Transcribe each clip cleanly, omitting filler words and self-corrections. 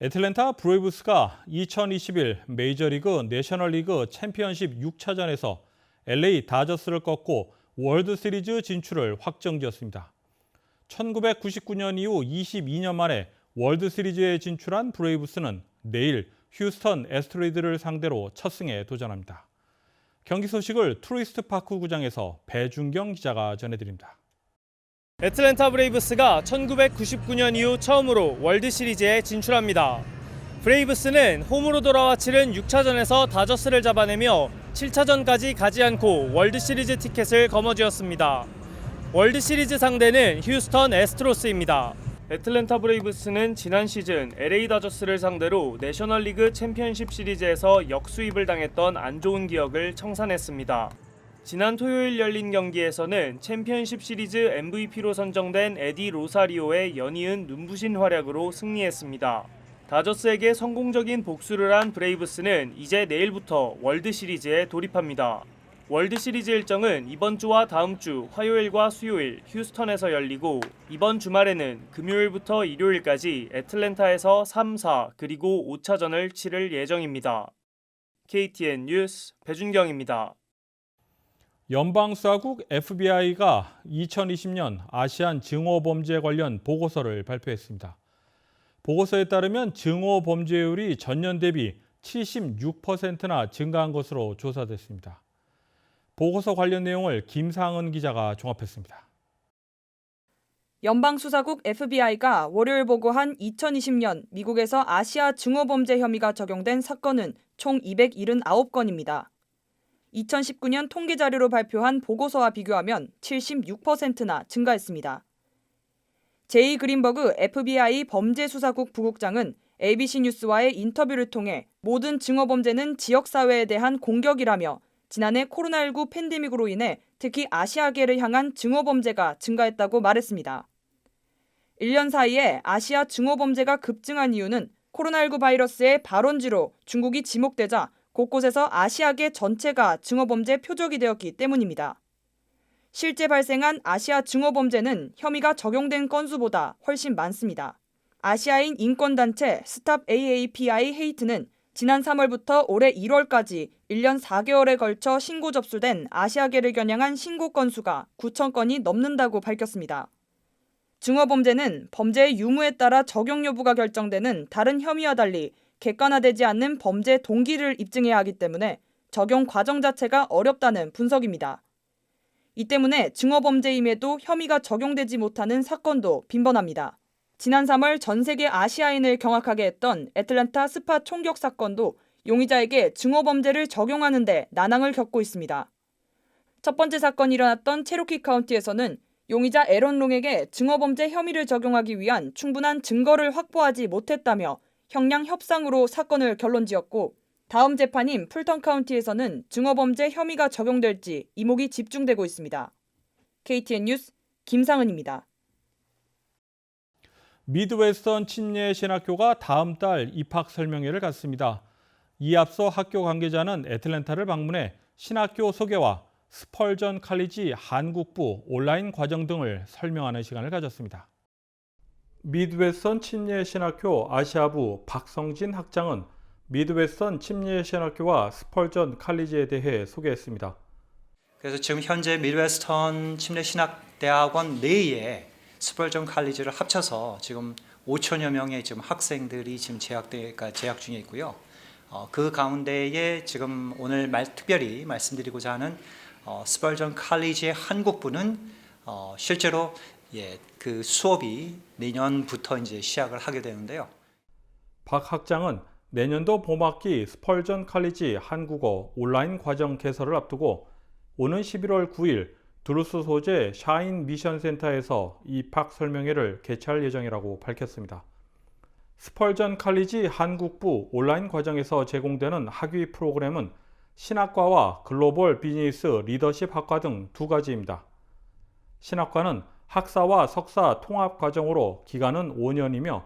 애틀랜타 브레이브스가 2021 메이저리그 내셔널리그 챔피언십 6차전에서 LA 다저스를 꺾고 월드시리즈 진출을 확정지었습니다. 1999년 이후 22년 만에 월드시리즈에 진출한 브레이브스는 내일 휴스턴 애스트로이드를 상대로 첫 승에 도전합니다. 경기 소식을 투리스트 파크 구장에서 배준경 기자가 전해드립니다. 애틀랜타 브레이브스가 1999년 이후 처음으로 월드시리즈에 진출합니다. 브레이브스는 홈으로 돌아와 치른 6차전에서 다저스를 잡아내며 7차전까지 가지 않고 월드시리즈 티켓을 거머쥐었습니다. 월드시리즈 상대는 휴스턴 애스트로스입니다. 애틀랜타 브레이브스는 지난 시즌 LA 다저스를 상대로 내셔널리그 챔피언십 시리즈에서 역수입을 당했던 안 좋은 기억을 청산했습니다. 지난 토요일 열린 경기에서는 챔피언십 시리즈 MVP로 선정된 에디 로사리오의 연이은 눈부신 활약으로 승리했습니다. 다저스에게 성공적인 복수를 한 브레이브스는 이제 내일부터 월드시리즈에 돌입합니다. 월드시리즈 일정은 이번 주와 다음 주 화요일과 수요일 휴스턴에서 열리고 이번 주말에는 금요일부터 일요일까지 애틀랜타에서 3, 4 그리고 5차전을 치를 예정입니다. KTN 뉴스 배준경입니다. 연방수사국 FBI가 2020년 아시안 증오범죄 관련 보고서를 발표했습니다. 보고서에 따르면 증오범죄율이 전년 대비 76%나 증가한 것으로 조사됐습니다. 보고서 관련 내용을 김상은 기자가 종합했습니다. 연방수사국 FBI가 월요일 보고한 2020년 미국에서 아시아 증오범죄 혐의가 적용된 사건은 총 279건입니다. 2019년 통계 자료로 발표한 보고서와 비교하면 76%나 증가했습니다. 제이 그린버그 FBI 범죄수사국 부국장은 ABC 뉴스와의 인터뷰를 통해 모든 증오범죄는 지역사회에 대한 공격이라며 지난해 코로나19 팬데믹으로 인해 특히 아시아계를 향한 증오범죄가 증가했다고 말했습니다. 1년 사이에 아시아 증오범죄가 급증한 이유는 코로나19 바이러스의 발원지로 중국이 지목되자 곳곳에서 아시아계 전체가 증오범죄 표적이 되었기 때문입니다. 실제 발생한 아시아 증오범죄는 혐의가 적용된 건수보다 훨씬 많습니다. 아시아인 인권단체 스탑 AAPI 헤이트는 지난 3월부터 올해 1월까지 1년 4개월에 걸쳐 신고 접수된 아시아계를 겨냥한 신고 건수가 9천 건이 넘는다고 밝혔습니다. 증오범죄는 범죄의 유무에 따라 적용 여부가 결정되는 다른 혐의와 달리 객관화되지 않는 범죄 동기를 입증해야 하기 때문에 적용 과정 자체가 어렵다는 분석입니다. 이 때문에 증오범죄임에도 혐의가 적용되지 못하는 사건도 빈번합니다. 지난 3월 전 세계 아시아인을 경악하게 했던 애틀랜타 스파 총격 사건도 용의자에게 증오범죄를 적용하는 데 난항을 겪고 있습니다. 첫 번째 사건이 일어났던 체로키 카운티에서는 용의자 에런 롱에게 증오범죄 혐의를 적용하기 위한 충분한 증거를 확보하지 못했다며 형량 협상으로 사건을 결론지었고 다음 재판인 풀턴 카운티에서는 증오범죄 혐의가 적용될지 이목이 집중되고 있습니다. KTN 뉴스 김상은입니다. 미드웨스턴 침례신학교가 다음 달 입학 설명회를 갖습니다. 이에 앞서 학교 관계자는 애틀랜타를 방문해 신학교 소개와 스펄전 칼리지 한국부 온라인 과정 등을 설명하는 시간을 가졌습니다. 미드웨스턴 침례신학교 아시아부 박성진 학장은 미드웨스턴 침례신학교와 스펄전 칼리지에 대해 소개했습니다. 그래서 지금 현재 미드웨스턴 침례신학대학원 내에 스펄전 칼리지를 합쳐서 지금 5천여 명의 지금 학생들이 지금 재학 중에 있고요. 그 가운데에 지금 오늘 특별히 말씀드리고자 하는 스펄전 칼리지의 한국부는 실제로 그 수업이 내년부터 이제 시작을 하게 되는데요. 박 학장은 내년도 봄학기 스펄전 칼리지 한국어 온라인 과정 개설을 앞두고 오는 11월 9일 두루스 소재 샤인 미션 센터에서 입학 설명회를 개최할 예정이라고 밝혔습니다. 스펄전 칼리지 한국부 온라인 과정에서 제공되는 학위 프로그램은 신학과와 글로벌 비즈니스 리더십 학과 등 두 가지입니다. 신학과는 학사와 석사 통합 과정으로 기간은 5년이며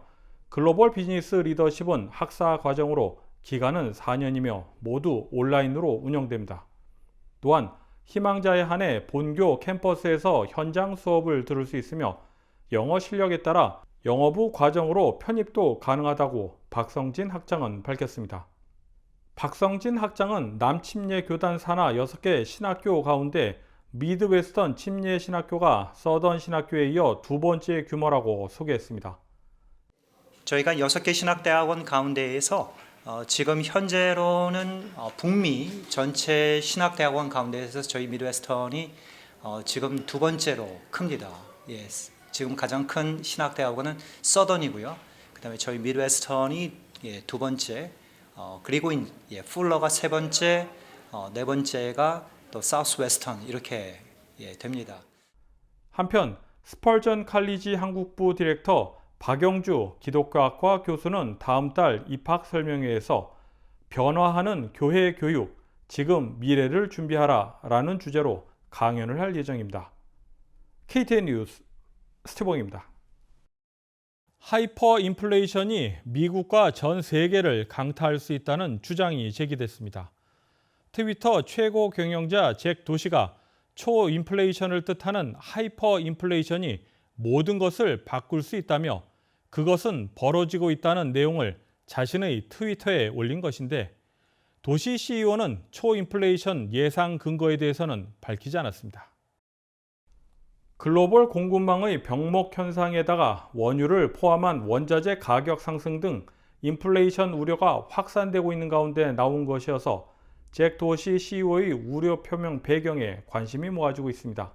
글로벌 비즈니스 리더십은 학사 과정으로 기간은 4년이며 모두 온라인으로 운영됩니다. 또한 희망자에 한해 본교 캠퍼스에서 현장 수업을 들을 수 있으며 영어 실력에 따라 영어부 과정으로 편입도 가능하다고 박성진 학장은 밝혔습니다. 박성진 학장은 남침례 교단 산하 6개 신학교 가운데 미드웨스턴 침례 신학교가 서던 신학교에 이어 두 번째 규모라고 소개했습니다. 저희가 6개 신학대학원 가운데에서 지금 현재로는 북미 전체 신학대학원 가운데에서 저희 미드웨스턴이 지금 두 번째로 큽니다. 예, 지금 가장 큰 신학대학원은 서던이고요. 그다음에 저희 미드웨스턴이 두 번째, 그리고 풀러가 세 번째, 네 번째가 또 사우스웨스턴 이렇게 됩니다. 한편 스펄전 칼리지 한국부 디렉터 박영주 기독교학과 교수는 다음 달 입학 설명회에서 변화하는 교회 교육, 지금 미래를 준비하라 라는 주제로 강연을 할 예정입니다. KTN 뉴스 스티븐입니다. 하이퍼 인플레이션이 미국과 전 세계를 강타할 수 있다는 주장이 제기됐습니다. 트위터 최고 경영자 잭 도시가 초인플레이션을 뜻하는 하이퍼 인플레이션이 모든 것을 바꿀 수 있다며 그것은 벌어지고 있다는 내용을 자신의 트위터에 올린 것인데 도시 CEO는 초인플레이션 예상 근거에 대해서는 밝히지 않았습니다. 글로벌 공급망의 병목 현상에다가 원유를 포함한 원자재 가격 상승 등 인플레이션 우려가 확산되고 있는 가운데 나온 것이어서 잭 도시 CEO의 우려 표명 배경에 관심이 모아지고 있습니다.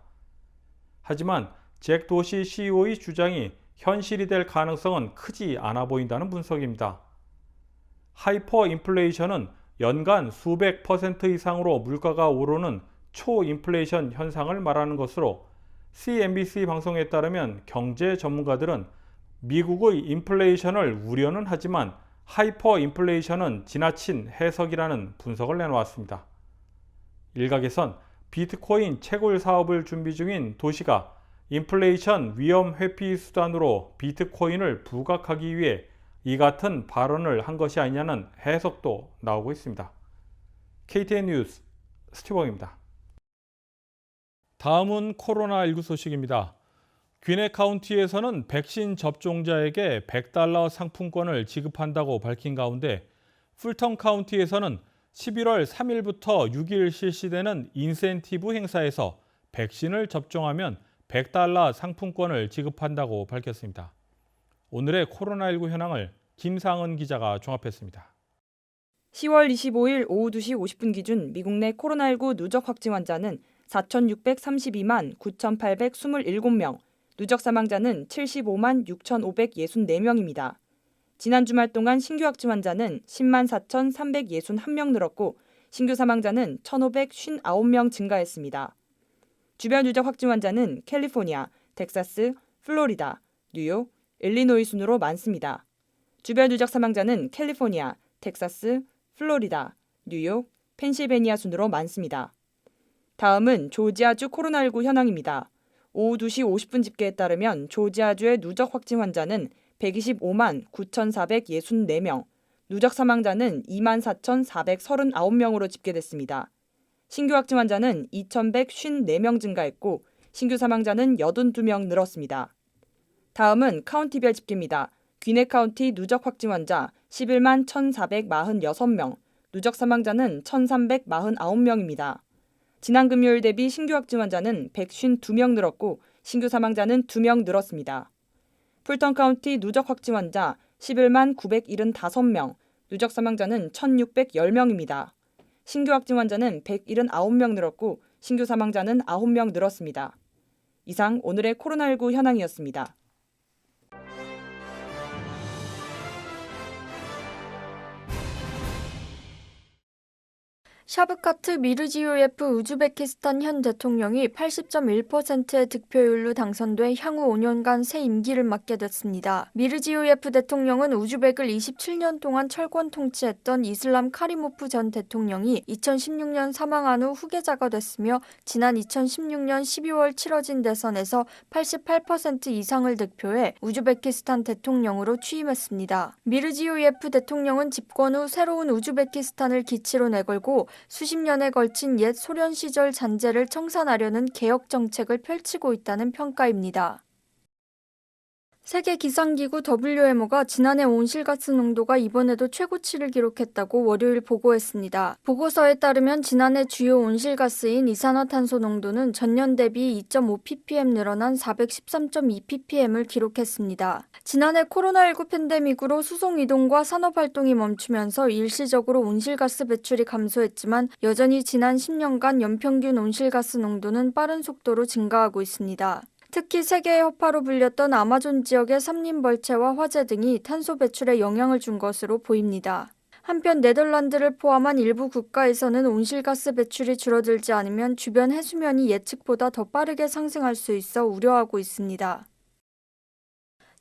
하지만 잭 도시 CEO의 주장이 현실이 될 가능성은 크지 않아 보인다는 분석입니다. 하이퍼 인플레이션은 연간 수백 % 이상으로 물가가 오르는 초인플레이션 현상을 말하는 것으로 CNBC 방송에 따르면 경제 전문가들은 미국의 인플레이션을 우려는 하지만 하이퍼 인플레이션은 지나친 해석이라는 분석을 내놓았습니다. 일각에선 비트코인 채굴 사업을 준비 중인 도시가 인플레이션 위험 회피 수단으로 비트코인을 부각하기 위해 이 같은 발언을 한 것이 아니냐는 해석도 나오고 있습니다. KTN 뉴스 스티븐입니다. 다음은 코로나19 소식입니다. 귀네 카운티에서는 백신 접종자에게 $100 상품권을 지급한다고 밝힌 가운데 풀턴 카운티에서는 11월 3일부터 6일 실시되는 인센티브 행사에서 백신을 접종하면 $100 상품권을 지급한다고 밝혔습니다. 오늘의 코로나19 현황을 김상은 기자가 종합했습니다. 10월 25일 오후 2시 50분 기준 미국 내 코로나19 누적 확진 환자는 4,632만 9,827명, 누적 사망자는 75만 6,564명입니다. 지난 주말 동안 신규 확진 환자는 10만 4,361명 늘었고 신규 사망자는 1,559명 증가했습니다. 주변 누적 확진 환자는 캘리포니아, 텍사스, 플로리다, 뉴욕, 일리노이 순으로 많습니다. 주변 누적 사망자는 캘리포니아, 텍사스, 플로리다, 뉴욕, 펜실베니아 순으로 많습니다. 다음은 조지아주 코로나19 현황입니다. 오후 2시 50분 집계에 따르면 조지아주의 누적 확진 환자는 125만 9,464명, 누적 사망자는 2만 4,439명으로 집계됐습니다. 신규 확진 환자는 2,154명 증가했고 신규 사망자는 82명 늘었습니다. 다음은 카운티별 집계입니다. 귀네 카운티 누적 확진 환자 11만 1,446명, 누적 사망자는 1,349명입니다. 지난 금요일 대비 신규 확진 환자는 152명 늘었고 신규 사망자는 2명 늘었습니다. 풀턴 카운티 누적 확진 환자 11만 975명, 누적 사망자는 1,610명입니다. 신규 확진 환자는 179명 늘었고 신규 사망자는 9명 늘었습니다. 이상 오늘의 코로나19 현황이었습니다. 샤브카트 미르지요예프 우즈베키스탄 현 대통령이 80.1%의 득표율로 당선돼 향후 5년간 새 임기를 맡게 됐습니다. 미르지요예프 대통령은 우즈벡을 27년 동안 철권 통치했던 이슬람 카리모프 전 대통령이 2016년 사망한 후 후계자가 됐으며 지난 2016년 12월 치러진 대선에서 88% 이상을 득표해 우즈베키스탄 대통령으로 취임했습니다. 미르지요예프 대통령은 집권 후 새로운 우즈베키스탄을 기치로 내걸고 수십 년에 걸친 옛 소련 시절 잔재를 청산하려는 개혁 정책을 펼치고 있다는 평가입니다. 세계기상기구 WMO가 지난해 온실가스 농도가 이번에도 최고치를 기록했다고 월요일 보고했습니다. 보고서에 따르면 지난해 주요 온실가스인 이산화탄소 농도는 전년 대비 2.5ppm 늘어난 413.2ppm을 기록했습니다. 지난해 코로나19 팬데믹으로 수송이동과 산업활동이 멈추면서 일시적으로 온실가스 배출이 감소했지만 여전히 지난 10년간 연평균 온실가스 농도는 빠른 속도로 증가하고 있습니다. 특히 세계의 허파로 불렸던 아마존 지역의 삼림벌채와 화재 등이 탄소 배출에 영향을 준 것으로 보입니다. 한편 네덜란드를 포함한 일부 국가에서는 온실가스 배출이 줄어들지 않으면 주변 해수면이 예측보다 더 빠르게 상승할 수 있어 우려하고 있습니다.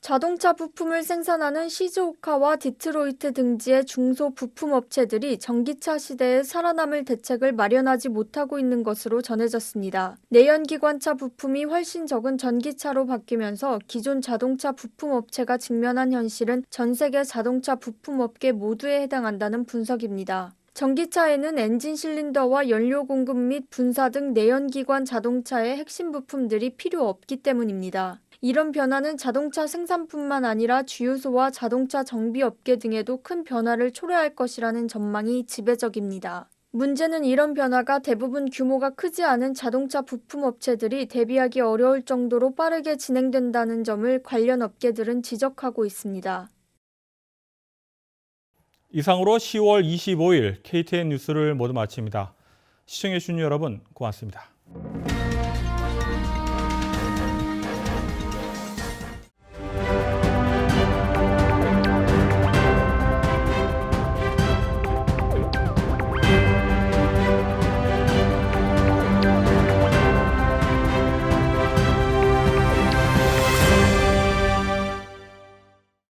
자동차 부품을 생산하는 시즈오카와 디트로이트 등지의 중소 부품 업체들이 전기차 시대에 살아남을 대책을 마련하지 못하고 있는 것으로 전해졌습니다. 내연기관차 부품이 훨씬 적은 전기차로 바뀌면서 기존 자동차 부품 업체가 직면한 현실은 전 세계 자동차 부품 업계 모두에 해당한다는 분석입니다. 전기차에는 엔진 실린더와 연료 공급 및 분사 등 내연기관 자동차의 핵심 부품들이 필요 없기 때문입니다. 이런 변화는 자동차 생산뿐만 아니라 주유소와 자동차 정비업계 등에도 큰 변화를 초래할 것이라는 전망이 지배적입니다. 문제는 이런 변화가 대부분 규모가 크지 않은 자동차 부품 업체들이 대비하기 어려울 정도로 빠르게 진행된다는 점을 관련 업계들은 지적하고 있습니다. 이상으로 10월 25일 KTN 뉴스를 모두 마칩니다. 시청해주신 여러분 고맙습니다.